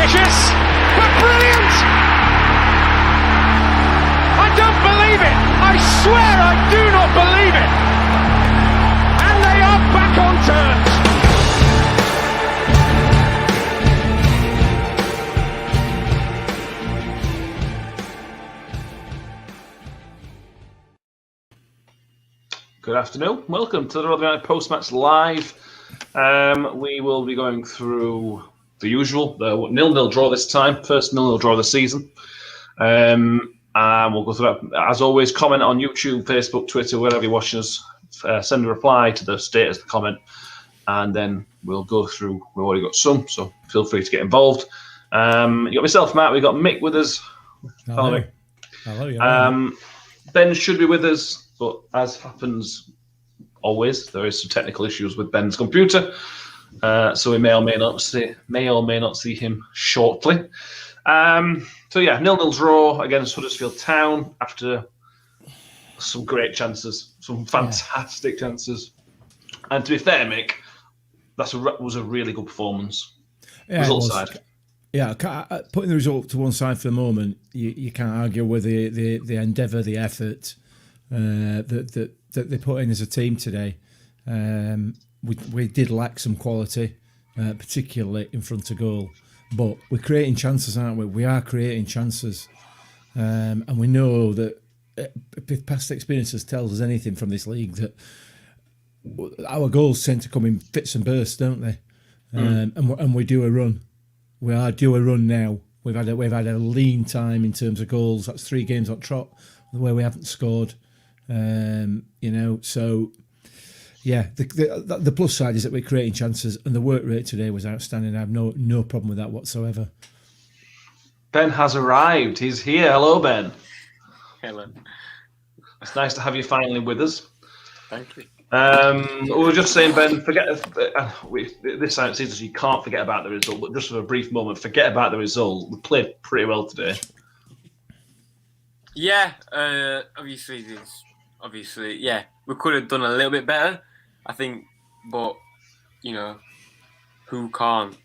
vicious, but brilliant! I don't believe it! I swear I do not believe it! And they are back on terms! Good afternoon. Welcome to the Rotherham Post-Match Live. We will be going through the usual, the 0-0 draw this time, first 0-0 draw of the season. And we'll go through that. As always, comment on YouTube, Facebook, Twitter, wherever you're watching us. Send a reply to the status, the comment, and then we'll go through. We've already got some, so feel free to get involved. You got myself, Matt. We've got Mick with us. Hello. Hello. Ben should be with us. But as happens always, there is some technical issues with Ben's computer, so we may or may not see him shortly. So yeah, 0-0 draw against Huddersfield Town after some great chances, some fantastic chances. And to be fair, Mick, that was a really good performance. Yeah, result side. Yeah, putting the result to one side for the moment, you can't argue with the endeavour, the effort. That they put in as a team today. We did lack some quality, particularly in front of goal, but we're creating chances, aren't we? We are creating chances, and we know that if past experiences tells us anything from this league, that our goals tend to come in fits and bursts, don't they? And we do a run. We are due a run now. We've had a lean time in terms of goals. That's 3 games on trot where we haven't scored. So yeah, the plus side is that we're creating chances, and the work rate today was outstanding. I have no problem with that whatsoever. Ben has arrived. He's here. Hello, Ben. Hello. It's nice to have you finally with us. Thank you. We were just saying, Ben, this time it seems you can't forget about the result, but just for a brief moment, forget about the result. We played pretty well today. Yeah, obviously, yeah, we could have done a little bit better, I think, but, who can't?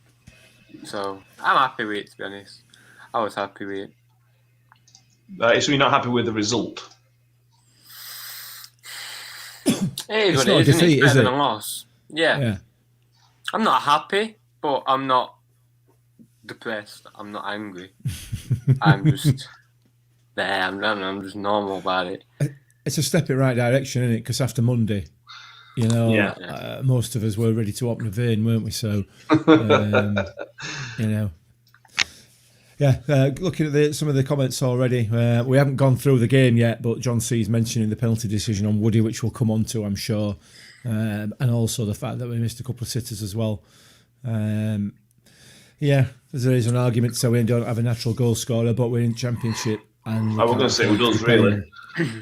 So, I'm happy with it, to be honest. I was happy with it. So you're not happy with the result? It is what it is, isn't it? It's better than a loss. Yeah. I'm not happy, but I'm not depressed. I'm not angry. I'm just there. I'm just normal about it. It's a step in the right direction, isn't it? Because after Monday, most of us were ready to open a vein, weren't we? So, looking at some of the comments already, we haven't gone through the game yet, but John C's mentioning the penalty decision on Woody, which we'll come on to, I'm sure, and also the fact that we missed a couple of sitters as well. There is an argument to say we don't have a natural goal scorer, but we're in Championship. And I was going to say we don't really.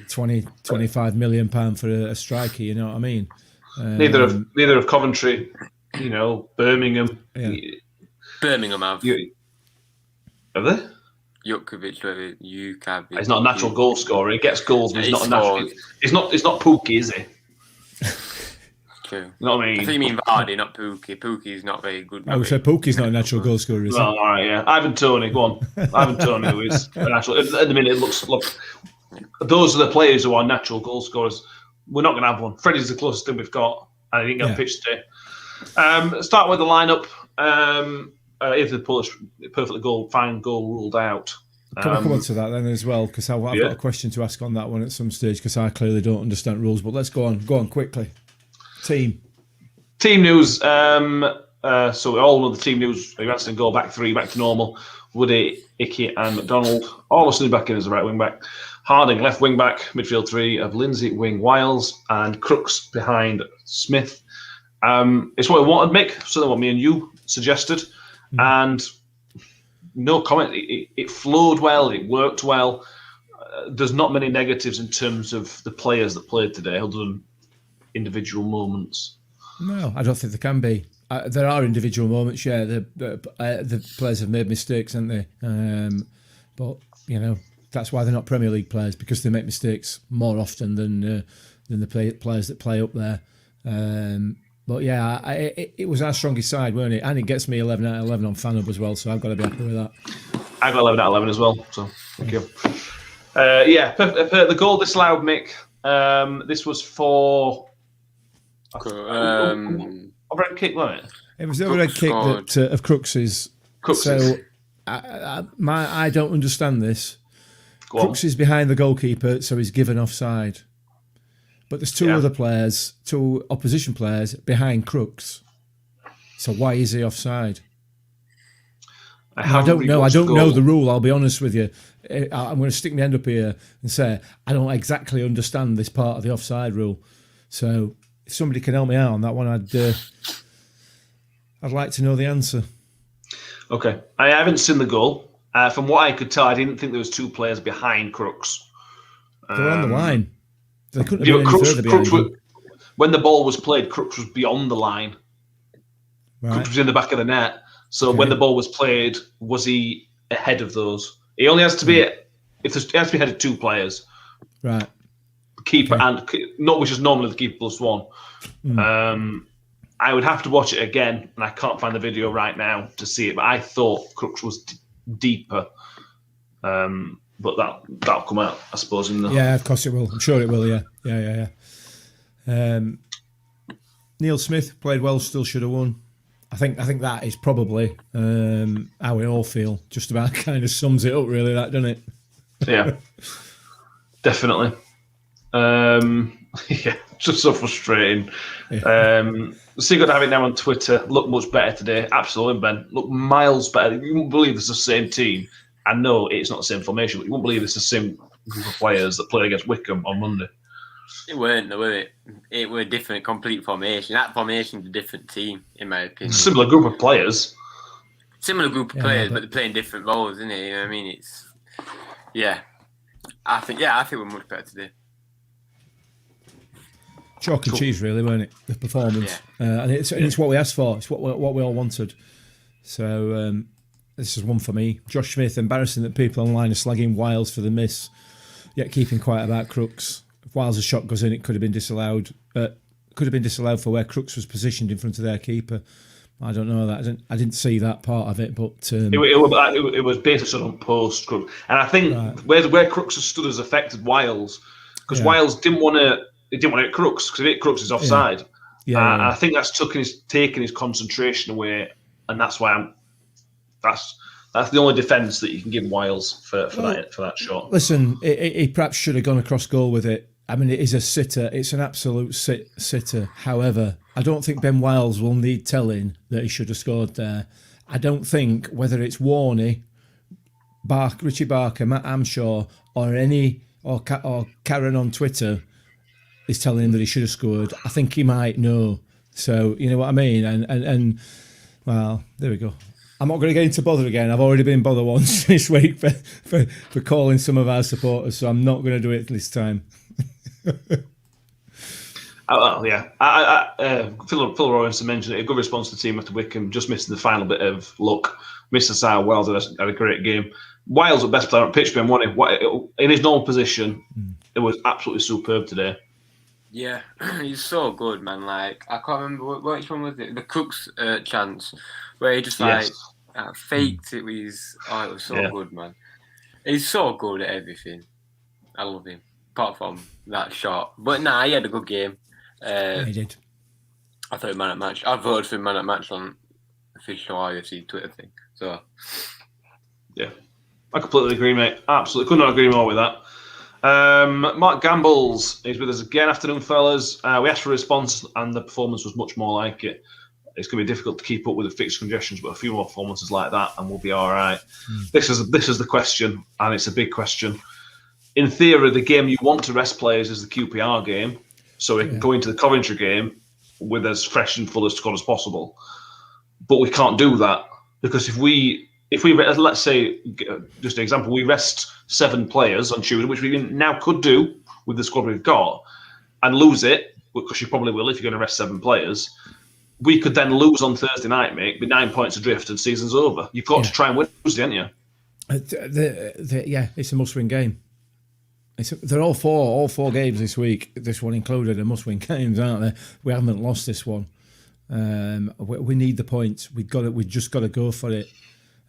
25 million £20 for a striker, you know what I mean? Neither of Coventry, Birmingham. Yeah. Birmingham have. Have they? Jutkovic, he's not a natural goal scorer. He gets goals, but he's not a natural. He's not Pookie, is he? True. You know what I mean? I think you mean Vardy, not Pookie. Pookie's not very good. I would say Pookie's not a natural goal scorer, is he? Well, all right, yeah. Ivan Toney, go on. Ivan Toney, who is a natural. At the minute, look. Those are the players who are natural goal scorers. We're not going to have one. Freddie's the closest thing we've got, and he didn't get pitched today. Start with the lineup. If the Polish perfectly fine goal ruled out. Can I come on to that then as well? Because I've got a question to ask on that one at some stage, because I clearly don't understand rules. But let's go on. Go on quickly. Team news. So we all know the team news. Johansson goal, back 3, back to normal. Woody, Icky, and McDonald all stood back in as a right wing back. Harding left wing back. Midfield 3 of Lindsay, wing Wiles, and Crooks behind Smith. It's what we wanted, Mick. Something what me and you suggested, and no comment. It flowed well. It worked well. There's not many negatives in terms of the players that played today, other than individual moments. No, I don't think there can be. There are individual moments, yeah. The players have made mistakes, haven't they? But that's why they're not Premier League players, because they make mistakes more often than the players that play up there. But yeah, it was our strongest side, weren't it? And it gets me 11 out of 11 on FanHub as well, so I've got to be happy with that. I got 11 out of 11 as well, so thank you. The goal disallowed, Mick. This was for a red kick, wasn't it? It was the red kick of Crooks's. So I don't understand this. Crooks is behind the goalkeeper, so he's given offside. But there's two opposition players behind Crooks. So why is he offside? I don't know. I don't know the rule. I'll be honest with you. I'm going to stick my hand up here and say I don't exactly understand this part of the offside rule. So if somebody can help me out on that one, I'd like to know the answer. Okay, I haven't seen the goal. From what I could tell, I didn't think there was two players behind Crooks. They were on the line. They couldn't have been any further behind him. When the ball was played, Crooks was beyond the line. Right. Crooks was in the back of the net. So when the ball was played, was he ahead of those? He only has to be it has to be ahead of two players. Right. Keeper and not, which is normally the keeper plus one. I would have to watch it again, and I can't find the video right now to see it. But I thought Crooks was deeper. But that'll come out, I suppose. Yeah, of course it will. I'm sure it will. Yeah. Neil Smith played well. Still should have won. I think that is probably how we all feel. Just about kind of sums it up, really. That, doesn't it? Yeah, definitely. Just so frustrating. Yeah. So you got to have it now on Twitter. Look much better today. Absolutely, Ben. Look miles better. You won't believe it's the same team. I know it's not the same formation, but you won't believe it's the same group of players that played against Wickham on Monday. It weren't, though, were it? It were a different, complete formation. That formation's a different team, in my opinion. Similar group of players. Similar group of players, but they're playing different roles, isn't it? You know what I mean? I think we're much better today. Chalk and cheese, really, weren't it? The performance, and it's what we asked for. It's what we all wanted. So this is one for me. Josh Smith. Embarrassing that people online are slagging Wiles for the miss, yet keeping quiet about Crooks. If Wiles' shot goes in, it could have been disallowed. Could have been disallowed for where Crooks was positioned in front of their keeper. I don't know that. I didn't see that part of it, but it was basically on post Crooks, and I think where Crooks has stood has affected Wiles because Wiles didn't want to. He didn't want to hit Crooks because if he hit Crooks, he's offside. I think that's taken his concentration away, and that's why that's the only defence that you can give Wiles for that shot. Listen, he perhaps should have gone across goal with it. I mean, it is a sitter. It's an absolute sitter. However, I don't think Ben Wiles will need telling that he should have scored there. I don't think whether it's Warney, Richie Barker, Matt Amshaw, or Karen on Twitter is telling him that he should have scored. I think he might know. So, you know what I mean? And well, there we go. I'm not going to get into bother again. I've already been bothered once this week for calling some of our supporters, so I'm not going to do it this time. Phil Robinson mentioned it. A good response to the team after Wickham, just missing the final bit of luck. Mr. Sar Wells had a great game. Wiles, the best player on pitch, Ben, in his normal position, it was absolutely superb today. Yeah, he's so good, man. Like, I can't remember which one was it. The Crooks chance, where he just faked it with his. Oh, it was so good, man. He's so good at everything. I love him, apart from that shot. But he had a good game. He did. I thought man at match. I voted for man at match on official IFC Twitter thing. So, yeah, I completely agree, mate. Absolutely, could not agree more with that. Mark Gambles is with us again. Afternoon, fellas. We asked for a response, and the performance was much more like it. It's going to be difficult to keep up with the fixed congestions, but a few more performances like that, and we'll be all right. This is the question, and it's a big question. In theory, the game you want to rest players is the QPR game, so we can go into the Coventry game with as fresh and full a squad as possible. But we can't do that because if we let's say, just an example, we rest 7 players on Tuesday, which we now could do with the squad we've got, and lose it, because you probably will if you're going to rest 7 players, we could then lose on Thursday night, mate, with 9 points adrift and season's over. You've got to try and win Tuesday, haven't you? It's a must-win game. They're all four games this week, this one included, are must-win games, aren't they? We haven't lost this one. We need the points. We've just got to go for it.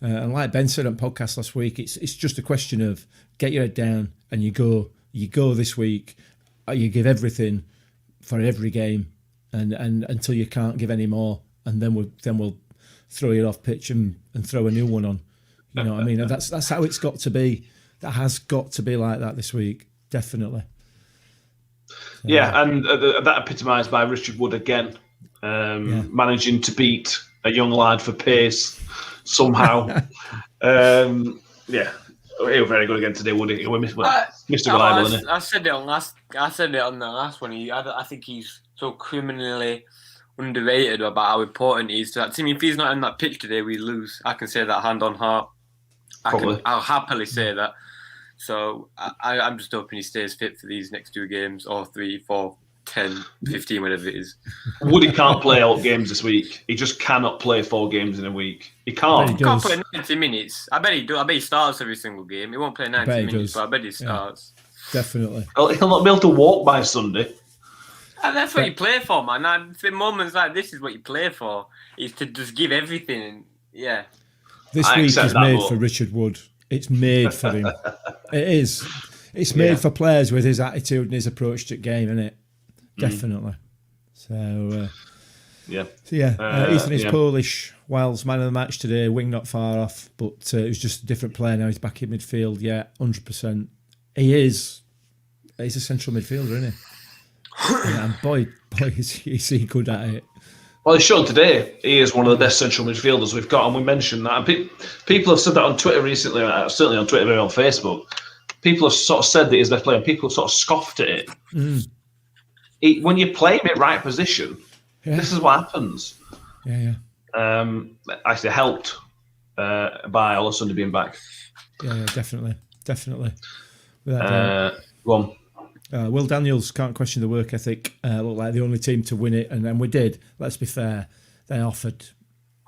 And like Ben said on podcast last week, it's just a question of get your head down and you go this week. You give everything for every game, and until you can't give any more, and then we'll throw you off pitch and throw a new one on. You know what I mean? And that's how it's got to be. That has got to be like that this week, definitely. So, yeah, and that epitomised by Richard Wood again, managing to beat a young lad for pace somehow. He was very good again today, Woody. Mr. Reliable, isn't it? I said it on the last one. I think he's so criminally underrated about how important he is to that team. If he's not on that pitch today, we lose. I can say that hand on heart. I'll happily say that. So I'm just hoping he stays fit for these next 2 games, or 3, 4, 10, 15, whatever it is. Woody can't play all games this week. He just cannot play 4 games in a week. He can't. He can't play 90 minutes. I bet he do. I bet he starts every single game. He won't play 90 minutes, but I bet he starts. Definitely. He'll not be able to walk by Sunday. And that's what you play for, man. And for moments like this is what you play for, is to just give everything. Yeah. This week is made for Richard Wood. It's made for him. It is. It's made for players with his attitude and his approach to game, isn't it? Definitely. So, Ethan is Polish. Wales man of the match today. Wing not far off, but it was just a different player now. He's back in midfield. Yeah, 100%. He's a central midfielder, isn't he? And boy, is he good at it. Well, he showed today he is one of the best central midfielders we've got, and we mentioned that. And people have said that on Twitter recently, certainly on Twitter, maybe on Facebook. People have sort of said that he's the best player, and people have sort of scoffed at it. When you play him in right position, this is what happens. Yeah. Actually helped by Alisson being back. Yeah, definitely. Go on. Will Daniels can't question the work ethic. Looked like the only team to win it, and then we did. Let's be fair, they offered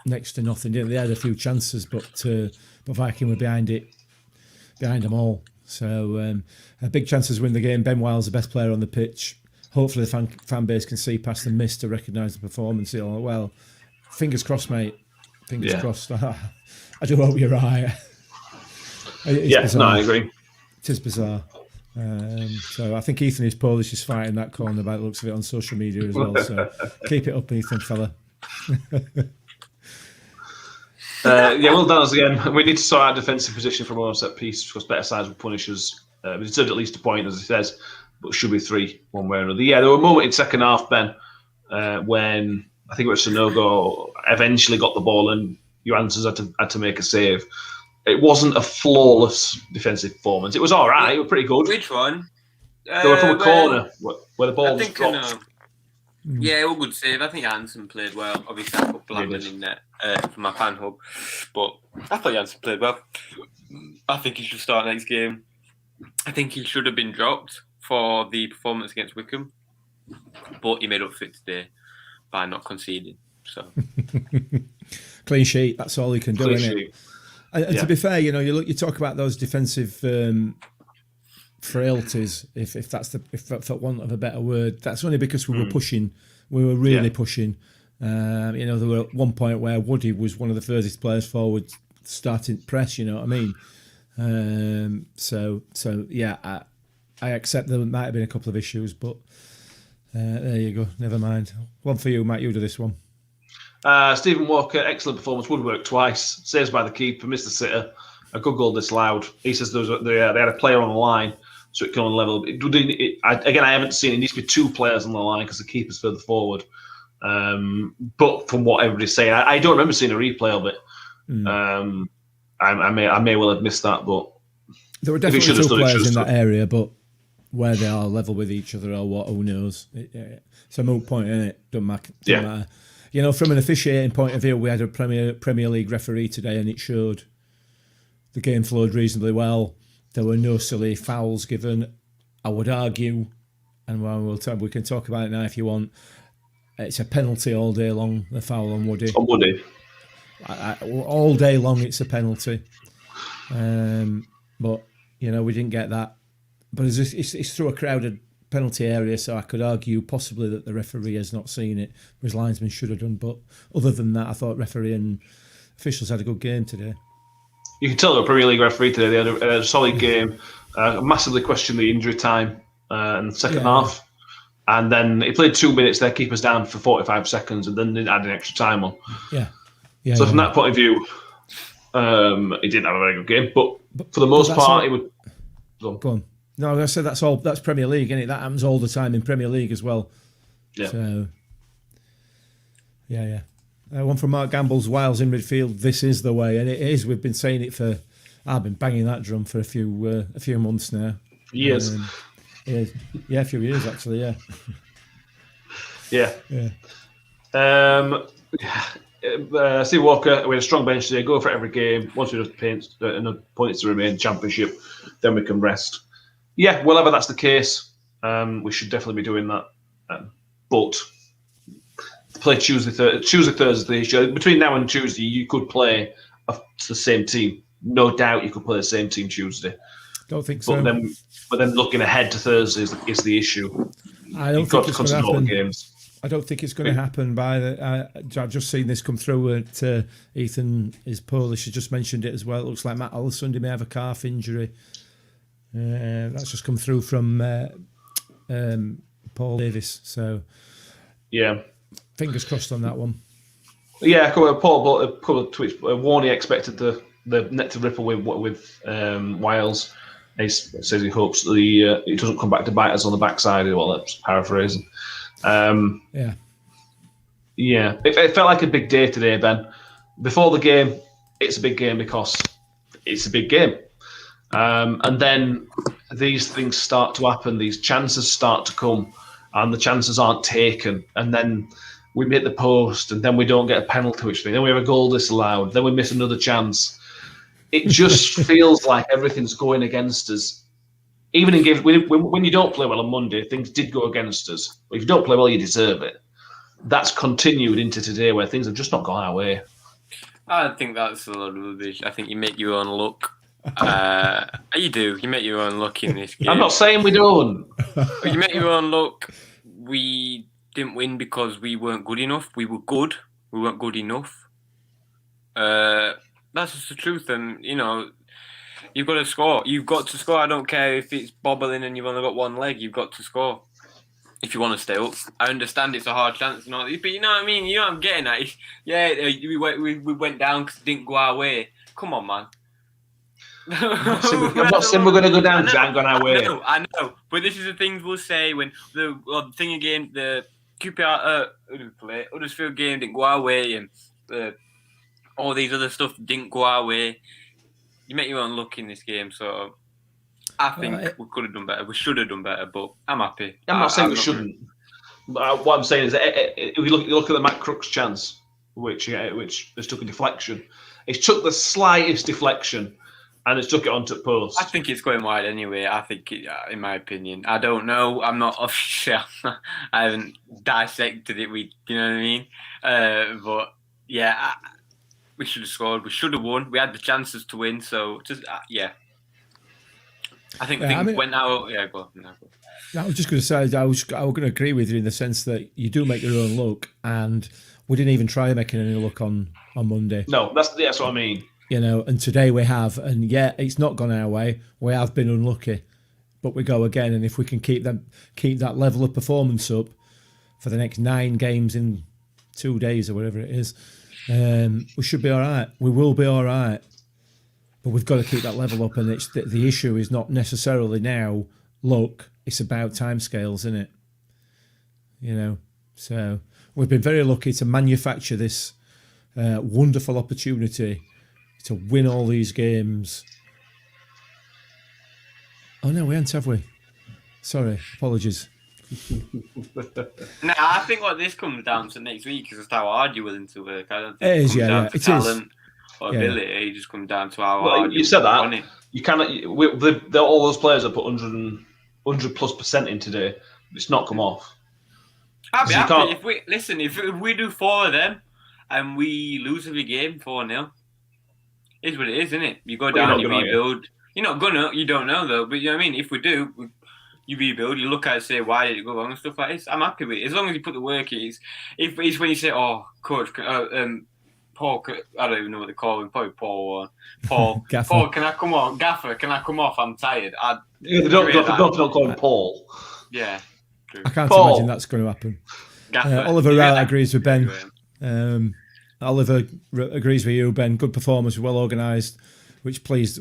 next to nothing, didn't they? They had a few chances, but Viking were behind them all. So big chances to win the game. Ben Wiles, the best player on the pitch. Hopefully the fan base can see past the miss to recognise the performance. Well, fingers crossed, mate. Fingers crossed. I do hope you're right. I agree. It is bizarre. So I think Ethan is Polish is fighting that corner by the looks of it on social media as well. So keep it up, Ethan, fella. Well done us again. We need to sort out defensive position from our set piece because better sides will punish us. We deserved at least a point, as he says, but it should be 3 one way or another. Yeah, there were a moment in second half, Ben, when I think it was Sanogo eventually got the ball and Johansson's had to make a save. It wasn't a flawless defensive performance. It was all right. It was pretty good. Which one? They were from a corner where the ball was dropped. Yeah, it was a good save. I think Johansson played well. Obviously, I put Blandon in there for my fan hub. But I thought Johansson played well. I think he should start next game. I think he should have been dropped for the performance against Wickham. But he made up for it today by not conceding. So clean sheet. That's all he can do, isn't it? And to be fair, you talk about those defensive frailties, if for want of a better word. That's only because we were pushing. We were really pushing. There were at one point where Woody was one of the furthest players forward, starting press. You know what I mean? I accept there might have been a couple of issues, but there you go. Never mind. One for you, Matt. You do this one. Stephen Walker, excellent performance. Woodwork twice, saves by the keeper, missed the sitter. A good goal disallowed. He says they had a player on the line, so it can only level. I haven't seen it. It needs to be 2 players on the line because the keeper's further forward. But from what everybody's saying, I don't remember seeing a replay of it. I may well have missed that, but there were definitely 2 players in that area, but where they are level with each other or what, who knows? It's a moot point, isn't it? Doesn't matter. From an officiating point of view, we had a Premier League referee today, and it showed the game flowed reasonably well. There were no silly fouls given. I would argue, and we can talk about it now if you want. It's a penalty all day long. The foul on Woody. On Woody. All day long, it's a penalty. But we didn't get that. But it's through a crowded penalty area, so I could argue possibly that the referee has not seen it. His linesman should have done, but other than that, I thought referee and officials had a good game today. You can tell the Premier League referee today. They had a solid game. Massively questioned the injury time in the second half. And then he played 2 minutes. Their keeper's down for 45 seconds, and then they added extra time on. So from that point of view, he didn't have a very good game. But for the most part, he would. Go on. No, I said that's Premier League, isn't it? That happens all the time in Premier League as well. Yeah. So, one from Mark Gamble's Wiles in midfield. This is the way, and it is. We've been saying it for. I've been banging that drum for a few months now. Years. A few years actually. Yeah. Steve Walker, we had a strong bench today. Go for every game. Once we have points to remain Championship, then we can rest. Yeah, whenever that's the case, we should definitely be doing that. But to play Tuesday, Thursday. Between now and Tuesday, you could play the same team. No doubt, you could play the same team Tuesday. Don't think so. But then looking ahead to Thursday is the issue. You've got to consider all the games. I don't think it's going to happen I've just seen this come through at Ethan is Polish. Has just mentioned it as well. It looks like Matt Alessandri may have a calf injury. That's just come through from Paul Davis. So, fingers crossed on that one. Yeah, a couple of tweets. Warney expected the net to ripple with Wiles. He says he hopes that he doesn't come back to bite us on the backside. Well, that's paraphrasing. It felt like a big day today, Ben. Before the game, it's a big game because it's a big game. And then these things start to happen, these chances start to come, and the chances aren't taken. And then we hit the post, and then we don't get a penalty, which means then we have a goal disallowed, then we miss another chance. It just feels like everything's going against us. Even in games, when you don't play well on Monday, things did go against us. But if you don't play well, you deserve it. That's continued into today, where things have just not gone our way. I think that's a lot of rubbish. I think you make your own luck. You do. You make your own luck in this game. I'm not saying we don't. You make your own luck. We didn't win because we weren't good enough. We were good. We weren't good enough. That's just the truth. And, you've got to score. You've got to score. I don't care if it's bobbling and you've only got one leg. You've got to score if you want to stay up. I understand it's a hard chance and all this, but you know what I mean? You know what I'm getting at? We went down because it didn't go our way. Come on, man. I'm not saying we're going to go down because it ain't gone our way. I know. But this is the things we'll say when the thing again, the QPR Huddersfield game didn't go our way, and all these other stuff didn't go our way. You make your own luck in this game, so I think we could have done better. We should have done better, but I'm happy. I'm not saying we shouldn't. But what I'm saying is that if you look at the Matt Crooks chance, which has took a deflection, it's took the slightest deflection, and it's took it onto the post. I think it's going wide anyway. I think, in my opinion, I don't know. I'm not official. I haven't dissected it. You know what I mean? But yeah. We should have scored. We should have won. We had the chances to win. So, just I think things went out. Yeah, go on. I was just going to say, I was going to agree with you in the sense that you do make your own luck, and we didn't even try making any luck on Monday. No, that's what I mean. And today we have, and it's not gone our way. We have been unlucky, but we go again, and if we can keep that level of performance up for the next 9 games in 2 days or whatever it is. We should be all right. We will be all right, but we've got to keep that level up. And it's the issue is not necessarily now luck; it's about timescales, isn't it? So we've been very lucky to manufacture this wonderful opportunity to win all these games. Oh no, we haven't, have we? Sorry, apologies. No, I think what this comes down to next week is just how hard you're willing to work. I don't think it is, down to talent or ability. It just comes down to how hard you said that. You cannot. All those players have put 100+% in today. It's not come off. I'd be happy if we do 4 of them and we lose every game 4-0. Is what it is, isn't it? You go down, you rebuild. You're not gonna. You don't know though. But you know what I mean. If we do. you rebuild, you look at it and say, why did it go wrong and stuff like this. I'm happy with it. As long as you put the work in. It's when you say, oh, coach, Paul, I don't even know what they call him, probably Paul. Paul, can I come off? Gaffer, can I come off? I'm tired. They don't call him Paul. Yeah. I can't imagine that's going to happen. Oliver agrees with Ben. Oliver agrees with you, Ben. Good performance, well organised, which pleased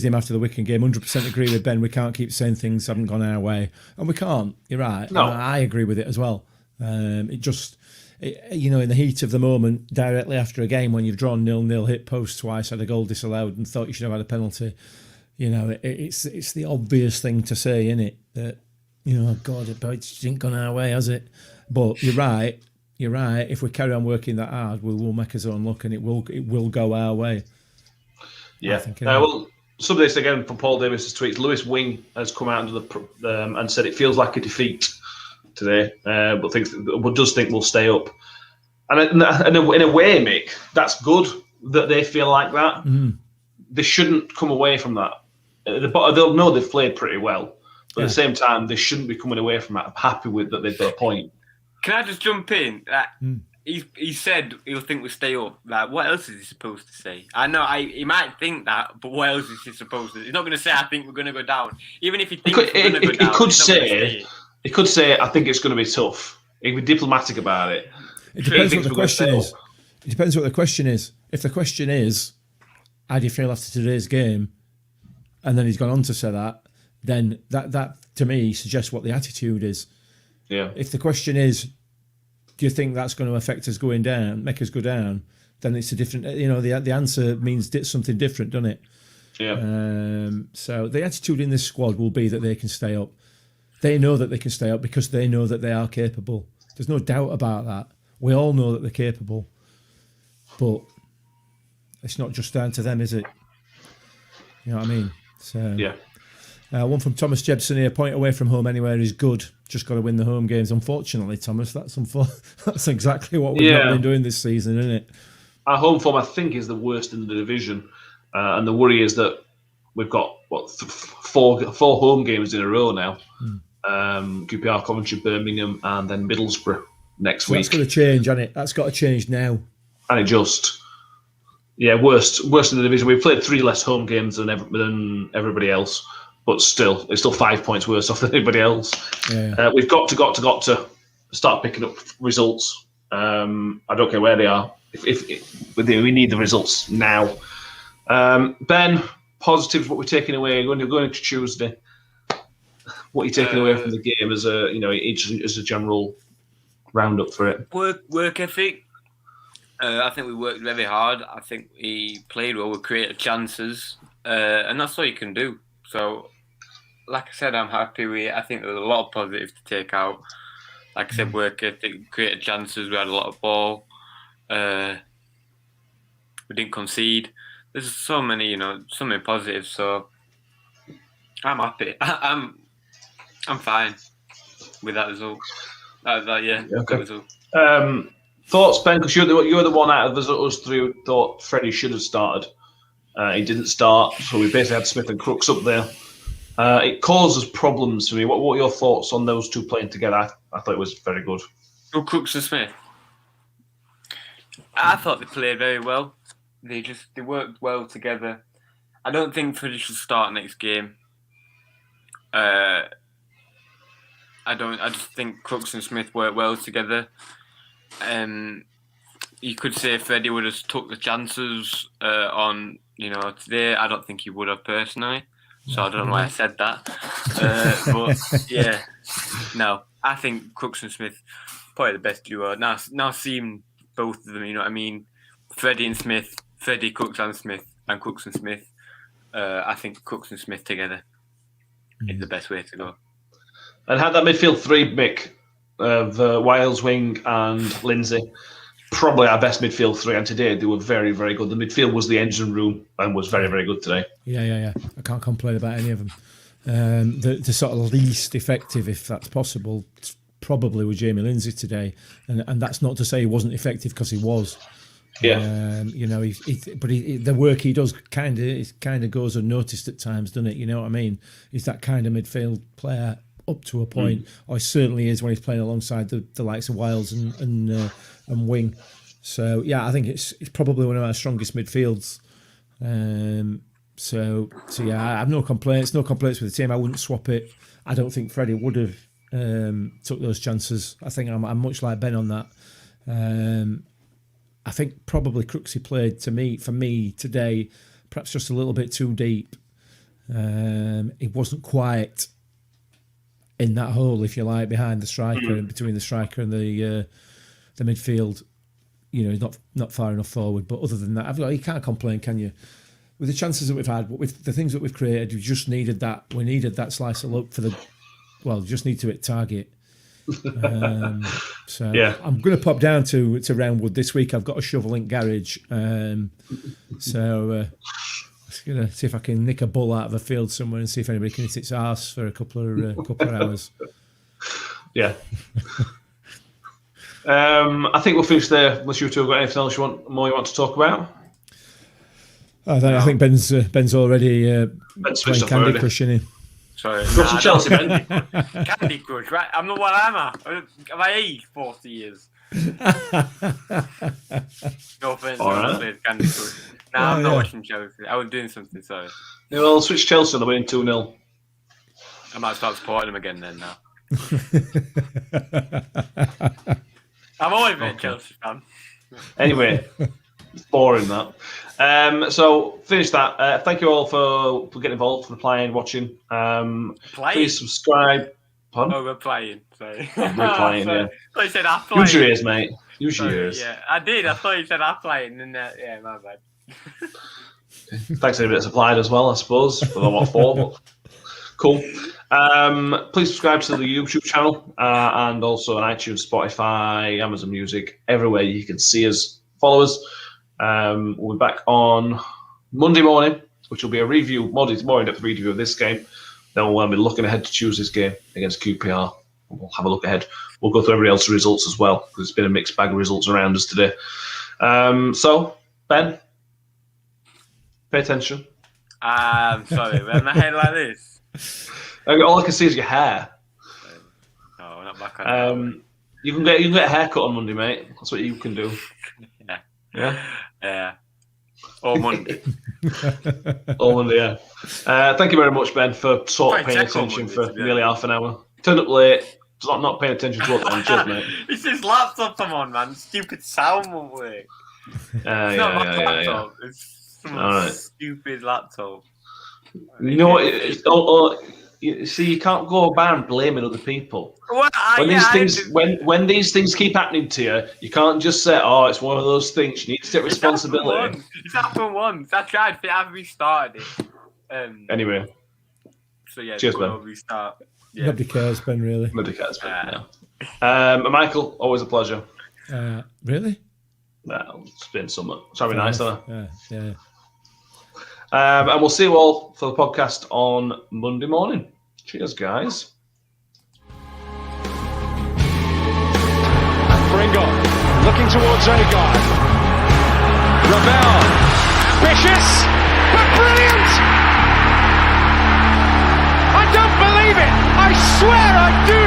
him after the Wycombe game. 100% agree with Ben. We can't keep saying things haven't gone our way, and we can't. You're right. No, I agree with it as well. In the heat of the moment, directly after a game when you've drawn 0-0, hit post twice, had a goal disallowed, and thought you should have had a penalty. It's the obvious thing to say, isn't it? That God, it hasn't gone our way, has it? But you're right. If we carry on working that hard, we'll make us own luck, and it will go our way. Yeah. Well, some of this again from Paul Davis's tweets. Lewis Wing has come out and said it feels like a defeat today, but does think we'll stay up. And in a way, Mick, that's good that they feel like that. Mm. They shouldn't come away from that. They'll know they've played pretty well, but at the same time, they shouldn't be coming away from that. I'm happy with that they've got a point. Can I just jump in? He said he'll think we'll stay up. Like, what else is he supposed to say? I know he might think that, but what else is he supposed to? He's not going to say, I think we're going to go down. Even if he thinks we're going to go down, he could say, I think it's going to be tough. He'd be diplomatic about it. It depends what the question is. It depends what the question is. If the question is, how do you feel after today's game? And then he's gone on to say that, then that to me suggests what the attitude is. Yeah. If the question is, do you think that's going to affect us going down, make us go down? Then it's a different. The answer means something different, doesn't it? Yeah. So the attitude in this squad will be that they can stay up. They know that they can stay up because they know that they are capable. There's no doubt about that. We all know that they're capable, but it's not just down to them, is it? You know what I mean? So yeah. One from Thomas Jebson here. Point away from home anywhere is good. Just got to win the home games. Unfortunately, Thomas, that's exactly what we've not been doing this season, isn't it? Our home form, I think, is the worst in the division, and the worry is that we've got four home games in a row now. QPR, Coventry, Birmingham, and then Middlesbrough next week. That's got to change, hasn't it? That's got to change now. And it just, worst in the division. We've played 3 less home games than everybody else. But it's still 5 points worse off than anybody else. Yeah. We've got to start picking up results. I don't care where they are. We need the results now. Ben, positives. What we're taking away going into Tuesday. What are you taking away from the game as a general roundup for it? Work ethic. I think we worked very hard. I think we played well. We created chances, and that's all you can do. So, like I said, I'm happy with. I think there's a lot of positives to take out. Like I said, work ethic, created chances. We had a lot of ball. We didn't concede. There's so many positives. So I'm happy. I'm fine with that result. Okay. Good result. Thoughts, Ben? Because you're the one out of us 3 who thought Freddie should have started. He didn't start, so we basically had Smith and Crooks up there. It causes problems for me. What were your thoughts on those 2 playing together? I thought it was very good. Crooks and Smith. I thought they played very well. They worked well together. I don't think Freddie should start next game. I just think Crooks and Smith worked well together. You could say Freddie would have took the chances on today. I don't think he would have personally. So I don't know why I said that. But yeah, no, I think Crooks and Smith probably the best duo. Now seeing both of them, you know what I mean? Freddie and Smith, Freddie, Crooks and Smith, and Crooks and Smith. I think Crooks and Smith together is the best way to go. And had that midfield 3, Mick, of Wiles, Wing, and Lindsay. Probably our best midfield 3, and today they were very, very good. The midfield was the engine room and was very, very good today. Yeah. I can't complain about any of them. The sort of least effective, if that's possible, probably was Jamie Lindsay today, and that's not to say he wasn't effective because he was. Yeah. The work he does kind of goes unnoticed at times, doesn't it? You know what I mean? He's that kind of midfield player up to a point, or he certainly is when he's playing alongside the likes of Wiles and Wing. So yeah, I think it's probably one of our strongest midfields. So yeah, I have no complaints with the team. I wouldn't swap it. I don't think Freddie would have took those chances. I think I'm much like Ben on that. I think probably Crooksy played for me today, perhaps just a little bit too deep. It wasn't quite in that hole, if you like, behind the striker and between the striker and the midfield. He's not far enough forward. But other than that, you can't complain, can you? With the chances that we've had, with the things that we've created, we just needed that. We needed that slice of luck just need to hit target. So yeah. I'm going to pop down to Roundwood this week. I've got a shovel in garage. So I'm going to see if I can nick a bull out of a field somewhere and see if anybody can hit its arse for a couple of hours. Yeah. I think we'll finish there. Unless you two have got anything else you want to talk about. I think Ben's already playing Candy Crush, isn't he? Sorry, got some Chelsea, Ben. Candy Crush, right? I'm not what am I? Have I aged 40 years? No offense, right. Candy Crush. I'm not watching Chelsea. I was doing something, sorry. Yeah, well, switch Chelsea on the winning 2-0. I might start supporting them again then now. I've always been a Chelsea fan. Anyway, it's boring that. So finish that. Thank you all for getting involved, for playing, watching. Please subscribe. Pardon? Oh, we're playing. Sorry. We're playing, yeah. I thought you said I'm playing. Use your ears, mate. Use your ears. Yeah, I did. I thought you said I'm playing. And yeah, my bad. Thanks everybody that supplied as well, I suppose. For the what for, but cool. Please subscribe to the YouTube channel and also on iTunes, Spotify, Amazon Music, everywhere you can see us, follow us. We'll be back on Monday morning, which will be a review, more in-depth review of this game. Then we'll be looking ahead to Tuesday's game against QPR. We'll have a look ahead. We'll go through everybody else's results as well, because it's been a mixed bag of results around us today. So, Ben, pay attention. Sorry, with my head like this. All I can see is your hair. No, not back on. You can get a haircut on Monday, mate. That's what you can do. Yeah. Yeah. Or Monday. Or Monday, yeah. Thank you very much, Ben, for sort of paying attention for nearly half an hour. Turned up late, not paying attention to what I'm cheers, mate. It's this laptop I'm on, man. Stupid sound won't work. It's not my laptop. Yeah. It's some stupid laptop. You know what? You see, you can't go around blaming other people. Well, when these things keep happening to you, you can't just say, "Oh, it's one of those things." You need to take responsibility. It's happened once. I tried to have restarted it. Anyway. So yeah, cheers, Ben. Restart. Yeah. Nobody cares, Ben. Really. Nobody cares, Ben. No. Michael, always a pleasure. Really? Well, it's been somewhat. It's very nice, hasn't it? Yeah. And we'll see you all for the podcast on Monday morning. Cheers, guys. Pringle looking towards Odegaard. Ravel, ambitious, but brilliant! I don't believe it! I swear I do